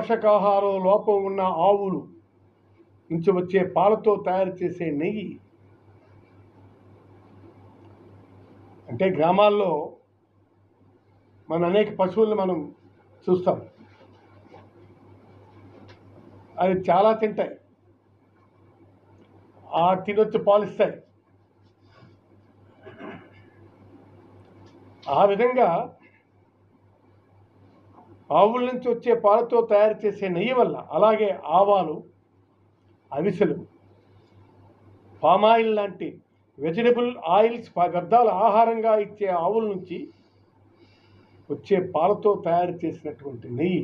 పోషకాహార లోపం ఉన్న ఆవులు నుంచి వచ్చే పాలతో తయారు చేసే నెయ్యి. అంటే గ్రామాల్లో మన అనేక పశువులను మనం చూస్తాం, అవి చాలా తింటాయి, తినొచ్చి పాలిస్తాయి. ఆ విధంగా ఆవుల నుంచి వచ్చే పాలతో తయారు చేసే నెయ్యి వల్ల, అలాగే ఆవాలు, అవిసెలు, పామాయిల్ లాంటి వెజిటబుల్ ఆయిల్స్ వ్యర్థాల ఆహారంగా ఇచ్చే ఆవుల నుంచి వచ్చే పాలతో తయారు చేసినటువంటి నెయ్యి